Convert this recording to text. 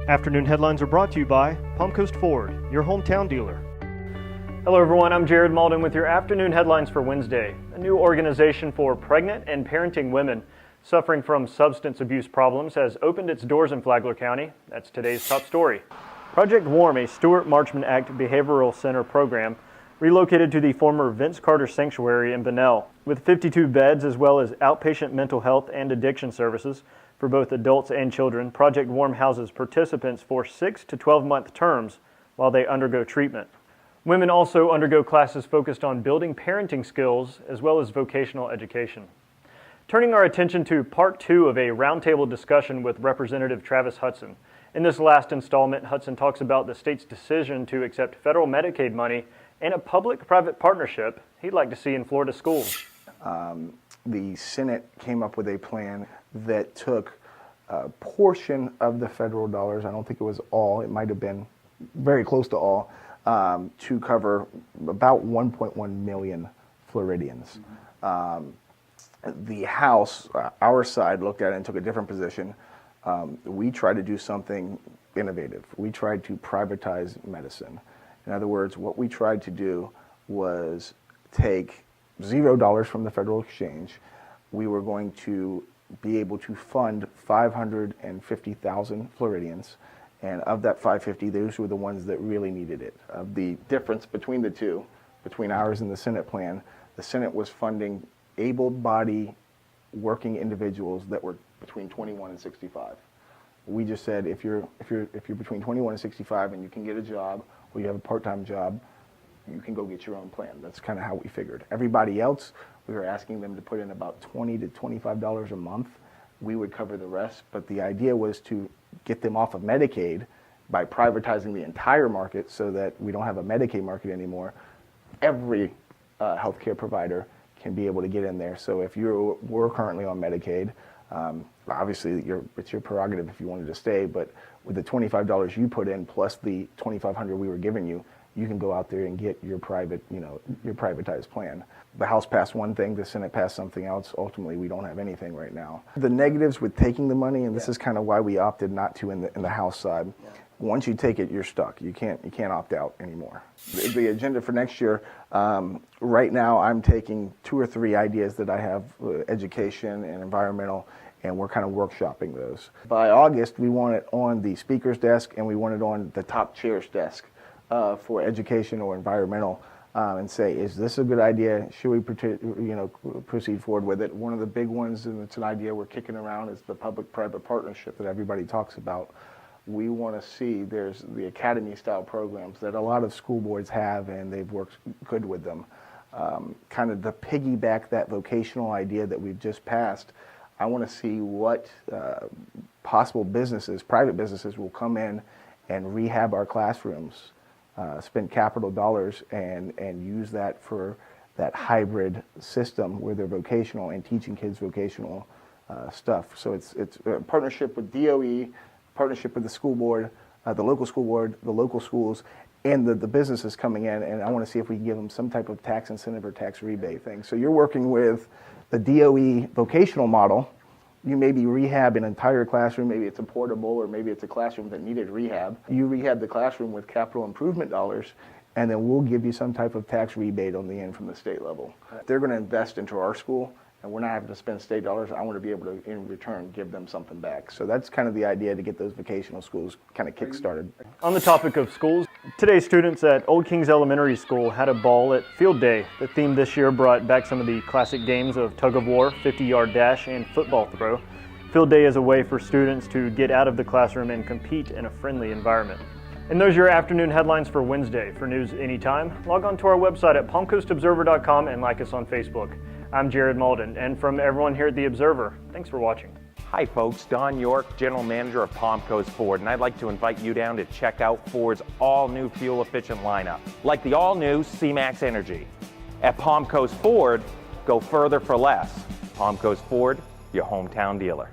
Afternoon headlines are brought to you by Palm Coast Ford, your hometown dealer. Hello everyone, I'm Jared Malden with your afternoon headlines for Wednesday. A new organization for pregnant and parenting women suffering from substance abuse problems has opened its doors in Flagler County. That's today's top story. Project Warm, a Stuart Marchman Act Behavioral Center program, relocated to the former Vince Carter Sanctuary in Bunnell. With 52 beds as well as outpatient mental health and addiction services for both adults and children, Project Warm houses participants for 6 to 12-month terms while they undergo treatment. Women also undergo classes focused on building parenting skills as well as vocational education. Turning our attention to part 2 of a roundtable discussion with Representative Travis Hudson. In this last installment, Hudson talks about the state's decision to accept federal Medicaid money and a public-private partnership he'd like to see in Florida schools. The Senate came up with a plan that took a portion of the federal dollars, I don't think it was all, it might have been very close to all, to cover about 1.1 million Floridians. The House, our side, looked at it and took a different position. We tried to do something innovative. We tried to privatize medicine. In other words, what we tried to do was take $0 from the federal exchange. We were going to be able to fund 550,000 Floridians, and of that 550, those were the ones that really needed it. The difference between the two, between ours and the Senate plan, the Senate was funding able-bodied working individuals that were between 21 and 65. We just said if you're between 21 and 65 and you can get a job or you have a part-time job, you can go get your own plan. That's kind of how we figured. Everybody else, we were asking them to put in about $20 to $25 a month. We would cover the rest, but the idea was to get them off of Medicaid by privatizing the entire market so that we don't have a Medicaid market anymore. Every healthcare provider can be able to get in there. So if you were currently on Medicaid, obviously it's your prerogative if you wanted to stay, but with the $25 you put in plus the $2,500 we were giving you, you can go out there and get your your privatized plan. The House passed one thing, the Senate passed something else. Ultimately, we don't have anything right now. The negatives with taking the money, and this is kind of why we opted not to in the House side. Once you take it, you're stuck. You can't opt out anymore. The agenda for next year, right now, I'm taking 2 or 3 ideas that I have, education and environmental, and we're kind of workshopping those. By August, we want it on the speaker's desk, and we want it on the top chair's desk for education or environmental, and say, is this a good idea? Should we proceed forward with it? One of the big ones, and it's an idea we're kicking around, is the public-private partnership that everybody talks about. We want to see there's the academy-style programs that a lot of school boards have, and they've worked good with them. Kind of to piggyback that vocational idea that we've just passed, I want to see what possible businesses, private businesses, will come in and rehab our classrooms, spend capital dollars and use that for that hybrid system where they're vocational and teaching kids vocational stuff. So it's a partnership with DOE, partnership with the school board, the local school board, the local schools, and the businesses coming in, and I want to see if we can give them some type of tax incentive or tax rebate thing. So you're working with the DOE vocational model. You maybe rehab an entire classroom, maybe it's a portable, or maybe it's a classroom that needed rehab. You rehab the classroom with capital improvement dollars, and then we'll give you some type of tax rebate on the end from the state level. They're going to invest into our school, and we're not having to spend state dollars. I want to be able to, in return, give them something back. So that's kind of the idea, to get those vocational schools kind of kick-started. On the topic of schools, today's students at Old Kings Elementary School had a ball at Field Day. The theme this year brought back some of the classic games of tug of war, 50-yard dash, and football throw. Field Day is a way for students to get out of the classroom and compete in a friendly environment. And those are your afternoon headlines for Wednesday. For news anytime, log on to our website at palmcoastobserver.com and like us on Facebook. I'm Jared Malden, and from everyone here at The Observer, thanks for watching. Hi folks, Don York, General Manager of Palm Coast Ford, and I'd like to invite you down to check out Ford's all-new fuel-efficient lineup, like the all-new C-Max Energy. At Palm Coast Ford, go further for less. Palm Coast Ford, your hometown dealer.